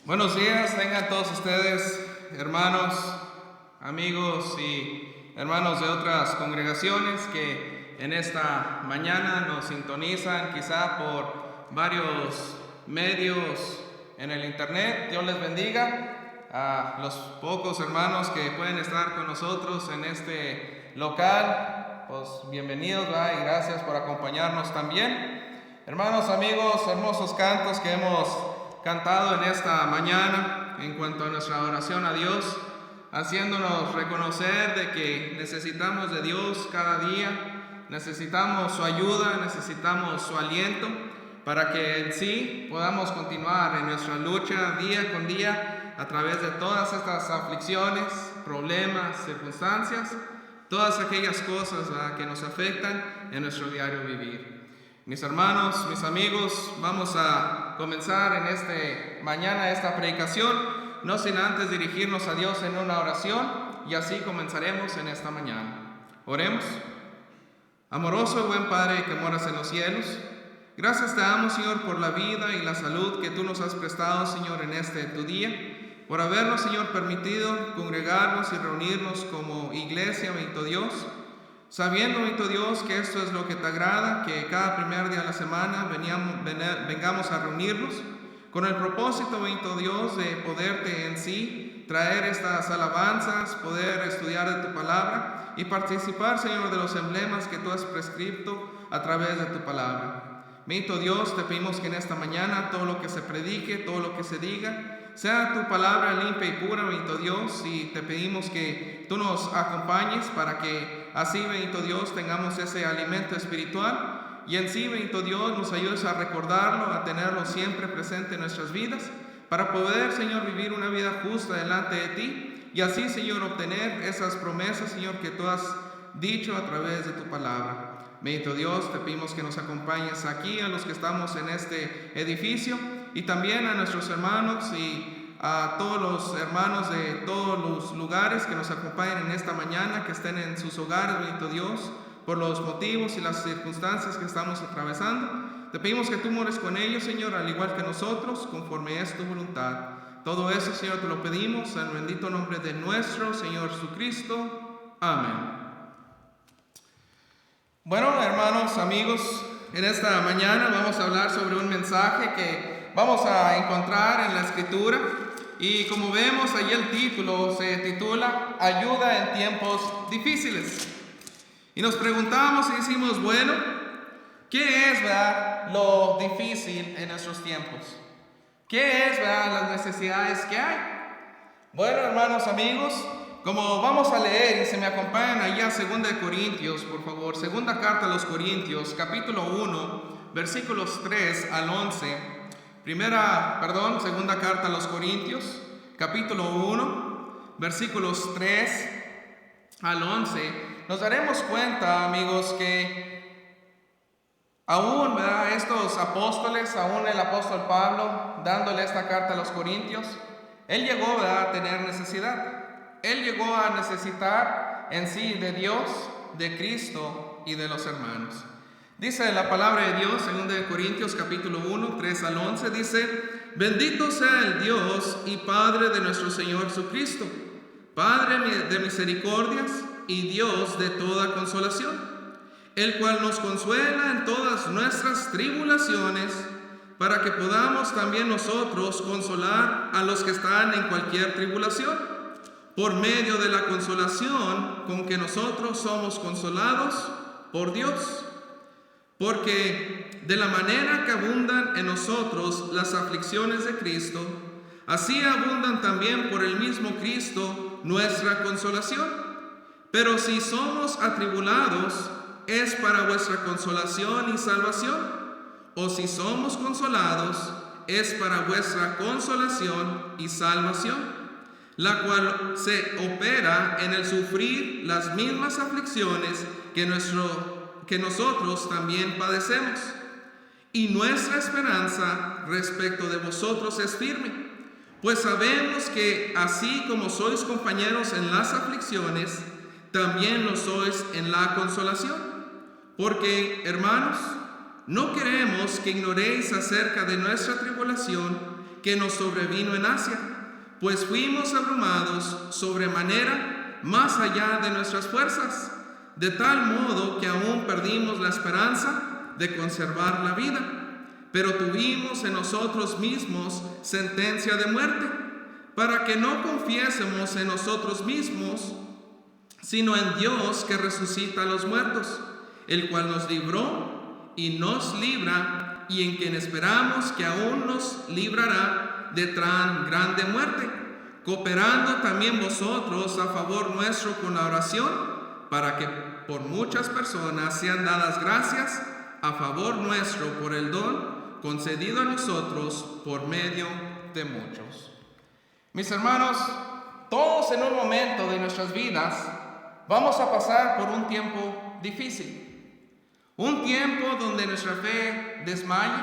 Buenos días, tengan todos ustedes, hermanos, amigos y hermanos de otras congregaciones que en esta mañana nos sintonizan quizá por varios medios en el internet. Dios les bendiga a los pocos hermanos que pueden estar con nosotros en este local. Pues bienvenidos, ¿verdad? Y gracias por acompañarnos también. Hermanos, amigos, hermosos cantos que hemos cantado en esta mañana en cuanto a nuestra oración a Dios, haciéndonos reconocer de que necesitamos de Dios cada día, necesitamos su ayuda, necesitamos su aliento para que en sí podamos continuar en nuestra lucha día con día a través de todas estas aflicciones, problemas, circunstancias, todas aquellas cosas que nos afectan en nuestro diario vivir. Mis hermanos, mis amigos, vamos a comenzar en mañana esta predicación, no sin antes dirigirnos a Dios en una oración, y así comenzaremos en esta mañana. Oremos. Amoroso y buen Padre que moras en los cielos, gracias te damos, Señor, por la vida y la salud que tú nos has prestado, Señor, en tu día, por habernos, Señor, permitido congregarnos y reunirnos como iglesia, bendito Dios, sabiendo, bendito Dios, que esto es lo que te agrada, que cada primer día de la semana vengamos a reunirnos con el propósito, bendito Dios, de poderte en sí traer estas alabanzas, poder estudiar de tu palabra y participar, Señor, de los emblemas que tú has prescrito a través de tu palabra. Bendito Dios, te pedimos que en esta mañana todo lo que se predique, todo lo que se diga, sea tu palabra limpia y pura, bendito Dios, y te pedimos que tú nos acompañes para que así, bendito Dios, tengamos ese alimento espiritual y en sí, bendito Dios, nos ayudes a recordarlo, a tenerlo siempre presente en nuestras vidas, para poder, Señor, vivir una vida justa delante de ti y así, Señor, obtener esas promesas, Señor, que tú has dicho a través de tu palabra. Bendito Dios, te pedimos que nos acompañes aquí a los que estamos en este edificio y también a nuestros hermanos y a todos los hermanos de todos los lugares que nos acompañen en esta mañana, que estén en sus hogares, bendito Dios, por los motivos y las circunstancias que estamos atravesando. Te pedimos que tú mores con ellos, Señor, al igual que nosotros, conforme es tu voluntad. Todo eso, Señor, te lo pedimos en el bendito nombre de nuestro Señor Jesucristo. Amén. Bueno, hermanos, amigos, en esta mañana vamos a hablar sobre un mensaje que vamos a encontrar en la Escritura y como vemos ahí el título se titula Ayuda en tiempos difíciles. Y nos preguntamos y decimos, bueno, ¿qué es, verdad, lo difícil en nuestros tiempos? ¿Qué es, verdad, las necesidades que hay? Bueno, hermanos, amigos, como vamos a leer y se me acompañan allá a 2 Corintios, por favor, segunda carta a los Corintios, capítulo 1, versículos 3 al 11. Segunda carta a los Corintios, capítulo 1, versículos 3 al 11. Nos daremos cuenta, amigos, que aún, ¿verdad?, estos apóstoles, aún el apóstol Pablo, dándole esta carta a los Corintios, él llegó, ¿verdad?, a tener necesidad. Él llegó a necesitar en sí de Dios, de Cristo y de los hermanos. Dice la palabra de Dios en 2 Corintios capítulo 1, 3 al 11, dice: Bendito sea el Dios y Padre de nuestro Señor Jesucristo, Padre de misericordias y Dios de toda consolación, el cual nos consuela en todas nuestras tribulaciones, para que podamos también nosotros consolar a los que están en cualquier tribulación, por medio de la consolación con que nosotros somos consolados por Dios. Porque de la manera que abundan en nosotros las aflicciones de Cristo, así abundan también por el mismo Cristo nuestra consolación. Pero si somos atribulados, es para vuestra consolación y salvación, o si somos consolados, es para vuestra consolación y salvación, la cual se opera en el sufrir las mismas aflicciones que nosotros también padecemos. Y nuestra esperanza respecto de vosotros es firme, pues sabemos que así como sois compañeros en las aflicciones, también lo sois en la consolación. Porque, hermanos, no queremos que ignoréis acerca de nuestra tribulación, que nos sobrevino en Asia, pues fuimos abrumados sobremanera más allá de nuestras fuerzas, de tal modo que aún perdimos la esperanza de conservar la vida, pero tuvimos en nosotros mismos sentencia de muerte, para que no confiésemos en nosotros mismos, sino en Dios que resucita a los muertos, el cual nos libró y nos libra, y en quien esperamos que aún nos librará de tan grande muerte, cooperando también vosotros a favor nuestro con la oración, para que por muchas personas sean dadas gracias a favor nuestro por el don concedido a nosotros por medio de muchos. Mis hermanos, todos en un momento de nuestras vidas vamos a pasar por un tiempo difícil. Un tiempo donde nuestra fe desmaye,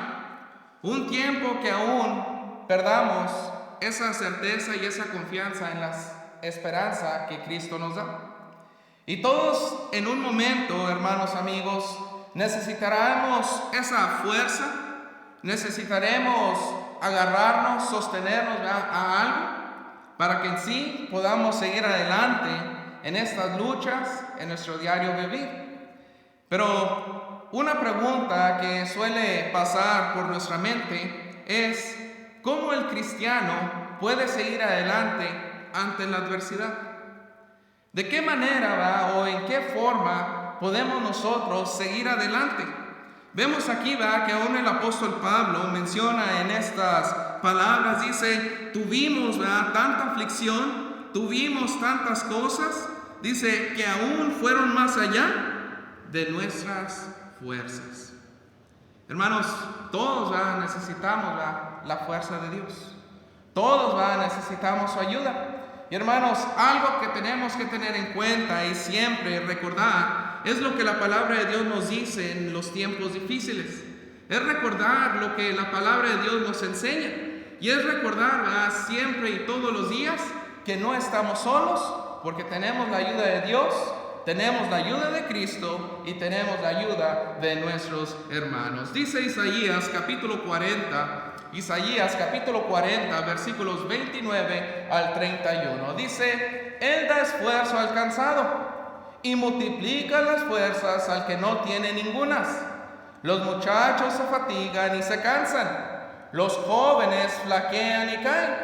un tiempo que aún perdamos esa certeza y esa confianza en la esperanza que Cristo nos da. Y todos en un momento, hermanos, amigos, necesitaremos esa fuerza, necesitaremos agarrarnos, sostenernos a algo, para que en sí podamos seguir adelante en estas luchas, en nuestro diario vivir. Pero una pregunta que suele pasar por nuestra mente es: ¿cómo el cristiano puede seguir adelante ante la adversidad? ¿De qué manera o en qué forma podemos nosotros seguir adelante? Vemos aquí que aún el apóstol Pablo menciona en estas palabras, dice, tuvimos tanta aflicción, tuvimos tantas cosas, dice que aún fueron más allá de nuestras fuerzas. Hermanos, todos necesitamos la fuerza de Dios. Todos necesitamos su ayuda. Y hermanos, algo que tenemos que tener en cuenta y siempre recordar es lo que la palabra de Dios nos dice en los tiempos difíciles. Es recordar lo que la palabra de Dios nos enseña. Y es recordar siempre y todos los días que no estamos solos, porque tenemos la ayuda de Dios, tenemos la ayuda de Cristo y tenemos la ayuda de nuestros hermanos. Dice Isaías capítulo 40, versículos 29 al 31. Dice, Él da esfuerzo al cansado y multiplica las fuerzas al que no tiene ningunas. Los muchachos se fatigan y se cansan, los jóvenes flaquean y caen,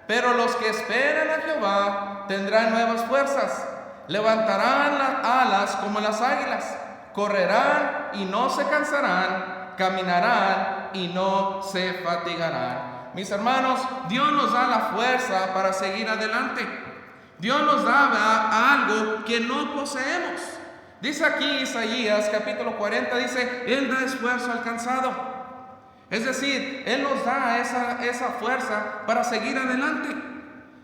pero los que esperan a Jehová tendrán nuevas fuerzas, levantarán las alas como las águilas, correrán y no se cansarán, caminarán y no se fatigarán. Mis hermanos, Dios nos da la fuerza para seguir adelante. Dios nos da algo que no poseemos. Dice aquí Isaías capítulo 40, dice, Él da esfuerzo al cansado. Es decir, Él nos da esa fuerza para seguir adelante.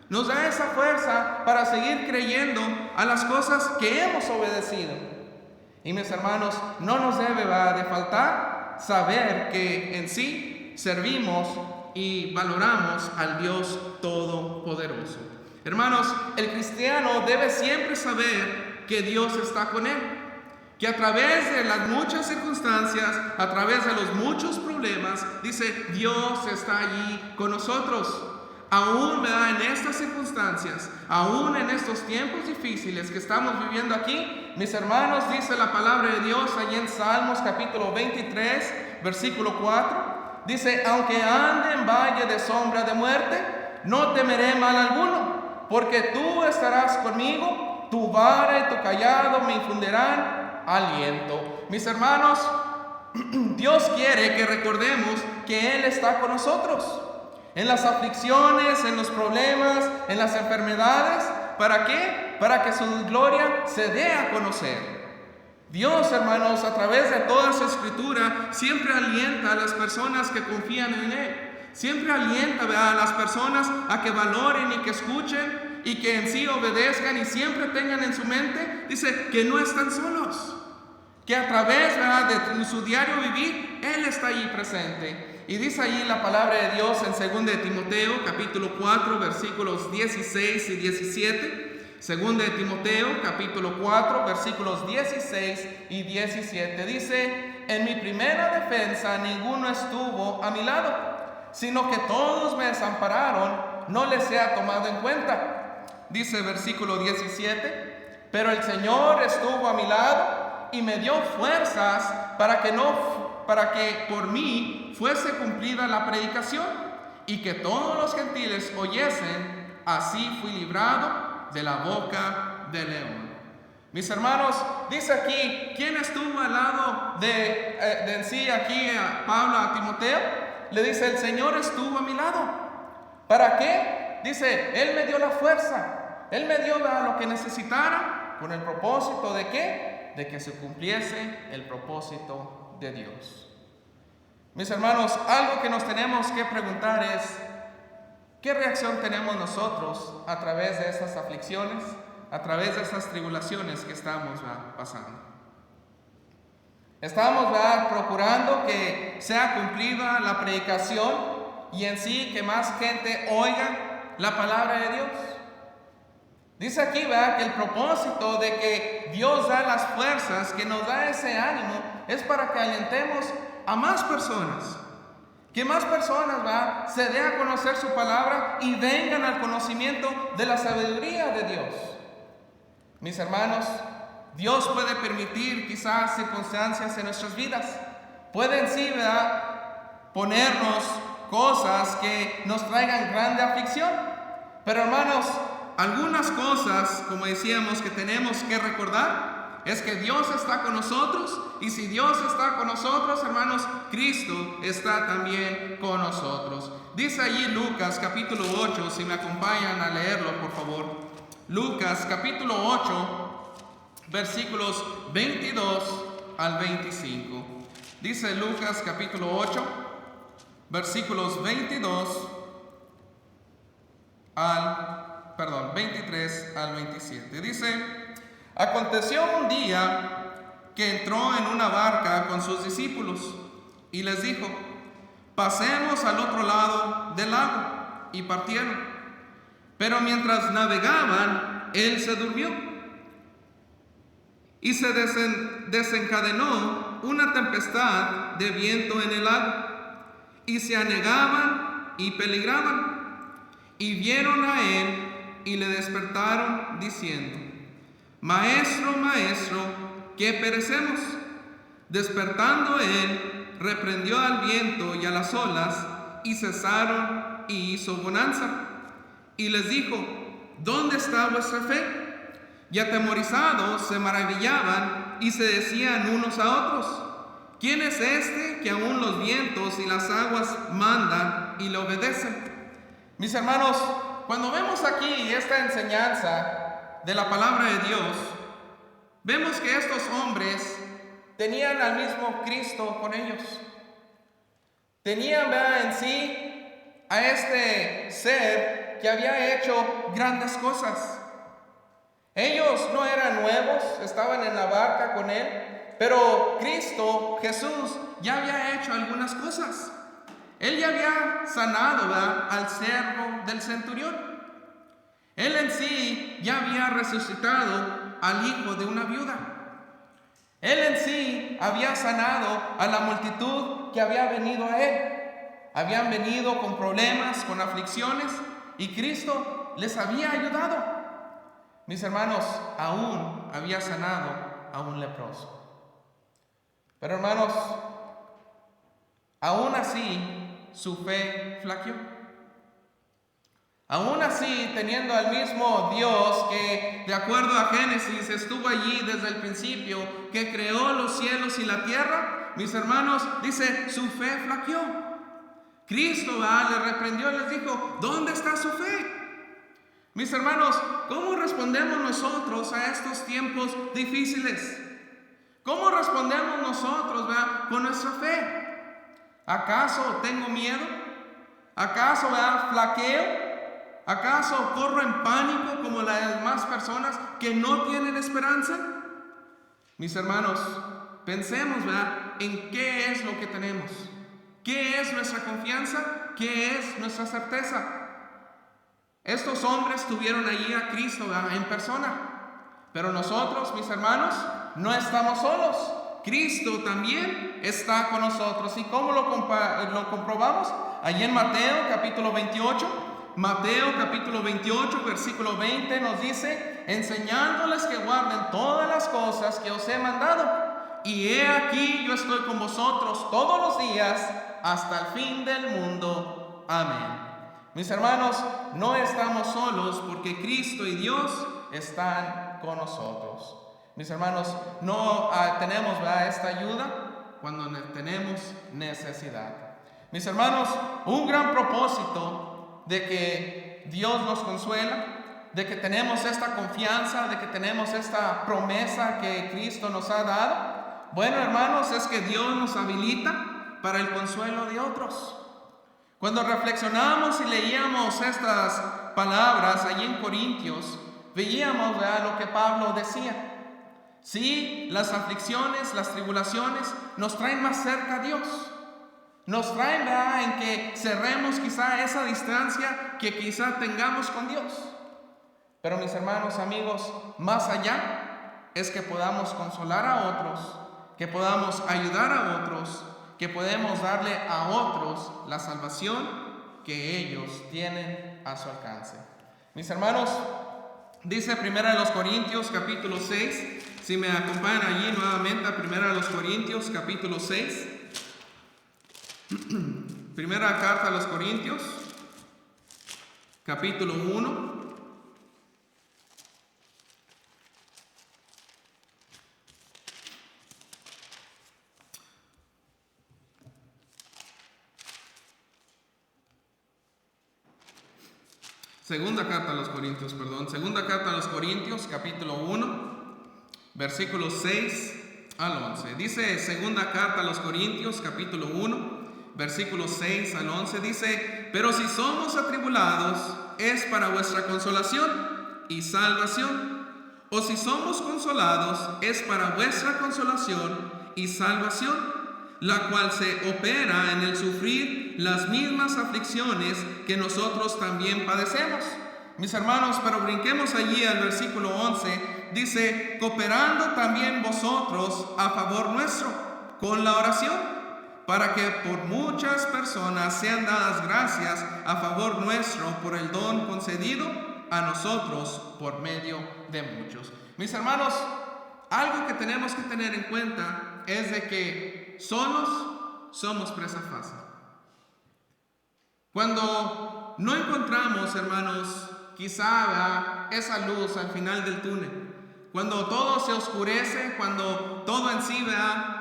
Nos da esa fuerza para seguir creyendo a las cosas que hemos obedecido. Y mis hermanos, no nos debe de faltar saber que en sí servimos y valoramos al Dios Todopoderoso. Hermanos, el cristiano debe siempre saber que Dios está con él, que a través de las muchas circunstancias, a través de los muchos problemas, dice, Dios está allí con nosotros. Aún en estas circunstancias, aún en estos tiempos difíciles que estamos viviendo aquí, mis hermanos, dice la palabra de Dios allí en Salmos capítulo 23, versículo 4, dice, aunque ande en valle de sombra de muerte, no temeré mal alguno, porque tú estarás conmigo, tu vara y tu cayado me infundirán aliento. Mis hermanos, Dios quiere que recordemos que Él está con nosotros en las aflicciones, en los problemas, en las enfermedades. ¿Para qué? Para que su gloria se dé a conocer. Dios, hermanos, a través de toda su escritura, siempre alienta a las personas que confían en Él. Siempre alienta a las personas a que valoren y que escuchen y que en sí obedezcan y siempre tengan en su mente, dice, que no están solos. Que a través de su diario vivir, Él está allí presente. Y dice allí la palabra de Dios en 2 de Timoteo, capítulo 4, versículos 16 y 17. 2 de Timoteo, capítulo 4, versículos 16 y 17. Dice, en mi primera defensa ninguno estuvo a mi lado, sino que todos me desampararon, no les sea tomado en cuenta. Dice versículo 17, pero el Señor estuvo a mi lado y me dio fuerzas para que por mí fuese cumplida la predicación y que todos los gentiles oyesen. Así fui librado de la boca del león. Mis hermanos, dice aquí, ¿quién estuvo al lado de en sí aquí a Pablo, a Timoteo? Le dice, el Señor estuvo a mi lado. ¿Para qué? Dice, Él me dio la fuerza, Él me dio lo que necesitara, con el propósito de ¿qué? De que se cumpliese el propósito de Dios. Mis hermanos, algo que nos tenemos que preguntar es, ¿qué reacción tenemos nosotros a través de estas aflicciones, a través de estas tribulaciones que estamos pasando? Estamos procurando que sea cumplida la predicación y en sí que más gente oiga la palabra de Dios. Dice aquí que el propósito de que Dios da las fuerzas, que nos da ese ánimo, es para que alentemos a más personas. Que más personas se dé a conocer su palabra y vengan al conocimiento de la sabiduría de Dios. Mis hermanos, Dios puede permitir quizás circunstancias en nuestras vidas. Pueden sí, ponernos cosas que nos traigan grande aflicción. Pero hermanos, algunas cosas, como decíamos, que tenemos que recordar es que Dios está con nosotros, y si Dios está con nosotros, hermanos, Cristo está también con nosotros. Dice allí Lucas capítulo 8, si me acompañan a leerlo, por favor. Lucas capítulo 8, versículos 22 al 25. Dice Lucas capítulo 8, versículos 23 al 27. Dice, aconteció un día que entró en una barca con sus discípulos y les dijo, pasemos al otro lado del lago, y partieron. Pero mientras navegaban, él se durmió y se desencadenó una tempestad de viento en el lago, y se anegaban y peligraban. Y vieron a él y le despertaron diciendo, Maestro, Maestro, que perecemos. Despertando él, reprendió al viento y a las olas, y cesaron, y hizo bonanza. Y les dijo, ¿dónde está vuestra fe? Y atemorizados se maravillaban y se decían unos a otros, ¿quién es este que aún los vientos y las aguas mandan y le obedecen? Mis hermanos, cuando vemos aquí esta enseñanza de la palabra de Dios, vemos que estos hombres tenían al mismo Cristo con ellos. Tenían en sí a este ser que había hecho grandes cosas. Ellos no eran nuevos, estaban en la barca con él, pero Cristo, Jesús, ya había hecho algunas cosas. Él ya había sanado al siervo del centurión. Él en sí ya había resucitado al hijo de una viuda. Él en sí había sanado a la multitud que había venido a él. Habían venido con problemas, con aflicciones, y Cristo les había ayudado. Mis hermanos, aún había sanado a un leproso. Pero hermanos, aún así su fe flaqueó. Aún así, teniendo al mismo Dios que, de acuerdo a Génesis, estuvo allí desde el principio, que creó los cielos y la tierra, mis hermanos, dice, su fe flaqueó. Cristo le reprendió y les dijo, ¿dónde está su fe? Mis hermanos, ¿cómo respondemos nosotros a estos tiempos difíciles? ¿Cómo respondemos nosotros con nuestra fe? ¿Acaso tengo miedo? ¿Acaso flaqueo? ¿Acaso corro en pánico como las demás personas que no tienen esperanza? Mis hermanos, pensemos en qué es lo que tenemos. ¿Qué es nuestra confianza? ¿Qué es nuestra certeza? Estos hombres tuvieron allí a Cristo en persona. Pero nosotros, mis hermanos, no estamos solos. Cristo también está con nosotros. ¿Y cómo lo comprobamos? Allí en Mateo capítulo 28, versículo 20 nos dice: enseñándoles que guarden todas las cosas que os he mandado. Y he aquí, yo estoy con vosotros todos los días hasta el fin del mundo. Amén. Mis hermanos, no estamos solos porque Cristo y Dios están con nosotros. Mis hermanos, no tenemos esta ayuda cuando tenemos necesidad. Mis hermanos, un gran propósito de que Dios nos consuela, de que tenemos esta confianza, de que tenemos esta promesa que Cristo nos ha dado. Bueno, hermanos, es que Dios nos habilita para el consuelo de otros. Cuando reflexionamos y leíamos estas palabras allí en Corintios, veíamos lo que Pablo decía. Sí, las aflicciones, las tribulaciones nos traen más cerca a Dios. Nos traen en que cerremos quizá esa distancia que quizá tengamos con Dios. Pero mis hermanos, amigos, más allá es que podamos consolar a otros, que podamos ayudar a otros, que podemos darle a otros la salvación que ellos tienen a su alcance. Mis hermanos, dice 1 Corintios capítulo 6, si me acompañan allí nuevamente a 1 Corintios capítulo 6, primera carta a los Corintios capítulo 1. Segunda carta a los Corintios, capítulo 1, versículos 6 al 11. Dice, segunda carta a los Corintios, capítulo 1, versículos 6 al 11, dice: pero si somos atribulados, es para vuestra consolación y salvación. O si somos consolados, es para vuestra consolación y salvación, la cual se opera en el sufrir las mismas aflicciones que nosotros también padecemos. Mis hermanos, pero brinquemos allí al versículo 11, dice: cooperando también vosotros a favor nuestro con la oración, para que por muchas personas sean dadas gracias a favor nuestro por el don concedido a nosotros por medio de muchos. Mis hermanos, algo que tenemos que tener en cuenta es de que solos somos presa fácil. Cuando no encontramos, hermanos, quizá esa luz al final del túnel, cuando todo se oscurece, cuando todo en sí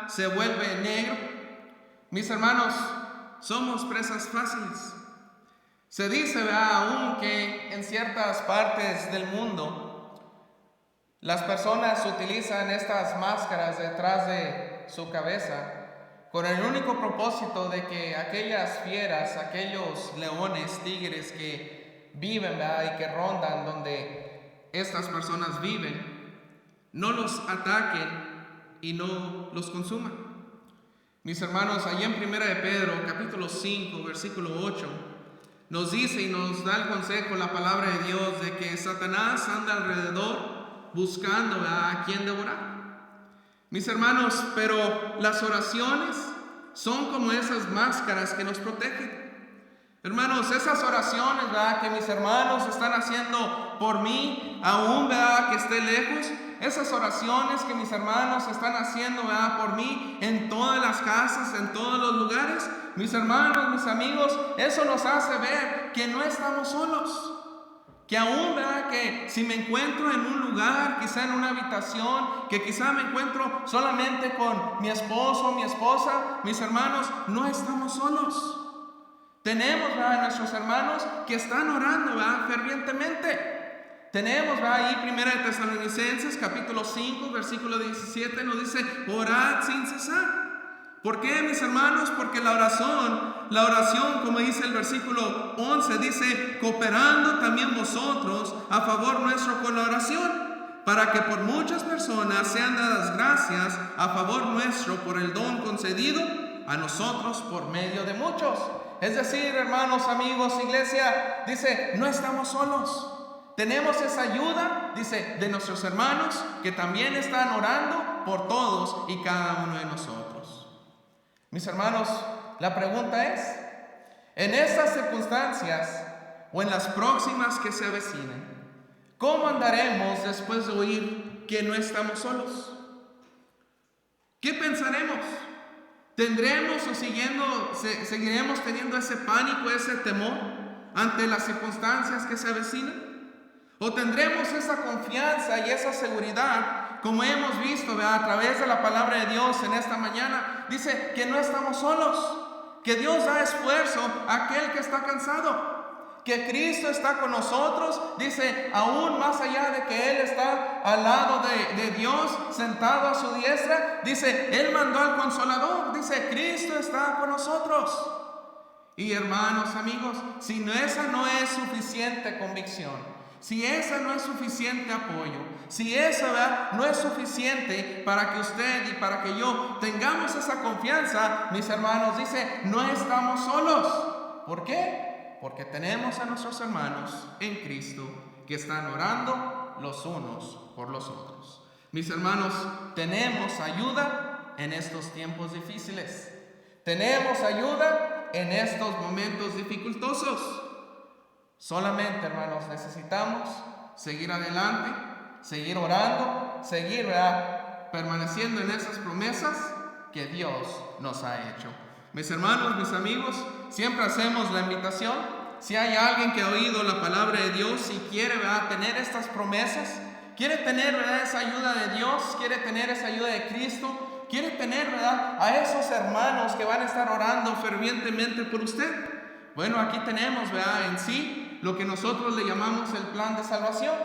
se vuelve negro, mis hermanos, somos presas fáciles. Se dice aún que en ciertas partes del mundo las personas utilizan estas máscaras detrás de su cabeza con el único propósito de que aquellas fieras, aquellos leones, tigres que viven y que rondan donde estas personas viven, no los ataquen y no los consuman. Mis hermanos, allí en 1 de Pedro, capítulo 5, versículo 8, nos dice y nos da el consejo, la palabra de Dios, de que Satanás anda alrededor buscando a quien devorar. Mis hermanos, pero las oraciones son como esas máscaras que nos protegen. Hermanos, esas oraciones que mis hermanos están haciendo por mí, aún que esté lejos, esas oraciones que mis hermanos están haciendo por mí en todas las casas, en todos los lugares, mis hermanos, mis amigos, eso nos hace ver que no estamos solos. Que aún que si me encuentro en un lugar, quizá en una habitación, que quizá me encuentro solamente con mi esposo o mi esposa, mis hermanos, no estamos solos. Tenemos a nuestros hermanos que están orando fervientemente. Tenemos ahí 1 de Tesalonicenses capítulo 5 versículo 17 nos dice: orad sin cesar. ¿Por qué, mis hermanos? Porque la oración, como dice el versículo 11, dice: cooperando también vosotros a favor nuestro con la oración, para que por muchas personas sean dadas gracias a favor nuestro por el don concedido a nosotros por medio de muchos. Es decir, hermanos, amigos, iglesia, dice, no estamos solos. Tenemos esa ayuda, dice, de nuestros hermanos que también están orando por todos y cada uno de nosotros. Mis hermanos, la pregunta es, en estas circunstancias o en las próximas que se avecinen, ¿cómo andaremos después de oír que no estamos solos? ¿Qué pensaremos? ¿Tendremos o seguiremos teniendo ese pánico, ese temor ante las circunstancias que se avecinan? ¿O tendremos esa confianza y esa seguridad, como hemos visto a través de la palabra de Dios en esta mañana? Dice que no estamos solos, que Dios da esfuerzo a aquel que está cansado, que Cristo está con nosotros, dice, aún más allá de que Él está al lado de Dios, sentado a su diestra, dice, Él mandó al Consolador, dice, Cristo está con nosotros. Y hermanos, amigos, si esa no es suficiente convicción, si esa no es suficiente apoyo, si esa no es suficiente para que usted y para que yo tengamos esa confianza, mis hermanos, dice, no estamos solos. ¿Por qué? Porque tenemos a nuestros hermanos en Cristo que están orando los unos por los otros. Mis hermanos, tenemos ayuda en estos tiempos difíciles. Tenemos ayuda en estos momentos dificultosos. Solamente, hermanos, necesitamos seguir adelante, seguir orando, seguir permaneciendo en esas promesas que Dios nos ha hecho. Mis hermanos, mis amigos, siempre hacemos la invitación. Si hay alguien que ha oído la palabra de Dios y quiere tener estas promesas, quiere tener esa ayuda de Dios, quiere tener esa ayuda de Cristo, quiere tener a esos hermanos que van a estar orando fervientemente por usted. Bueno, aquí tenemos en sí lo que nosotros le llamamos el plan de salvación,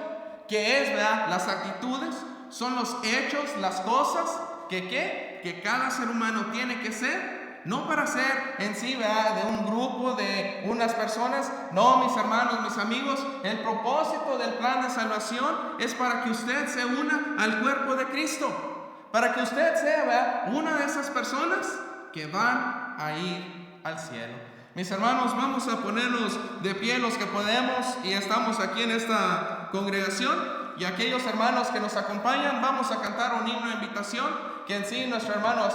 que es las actitudes, son los hechos, las cosas que cada ser humano tiene que ser, no para ser en sí de un grupo, de unas personas. No, mis hermanos, mis amigos, el propósito del plan de salvación es para que usted se una al cuerpo de Cristo, para que usted sea una de esas personas que van a ir al cielo. Mis hermanos, vamos a ponernos de pie los que podemos y estamos aquí en esta congregación, y aquellos hermanos que nos acompañan, vamos a cantar un himno de invitación que en sí nuestro hermano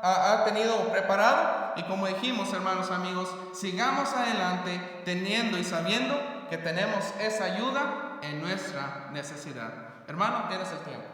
ha tenido preparado. Y como dijimos, hermanos, amigos, sigamos adelante teniendo y sabiendo que tenemos esa ayuda en nuestra necesidad. Hermano, tienes el tiempo.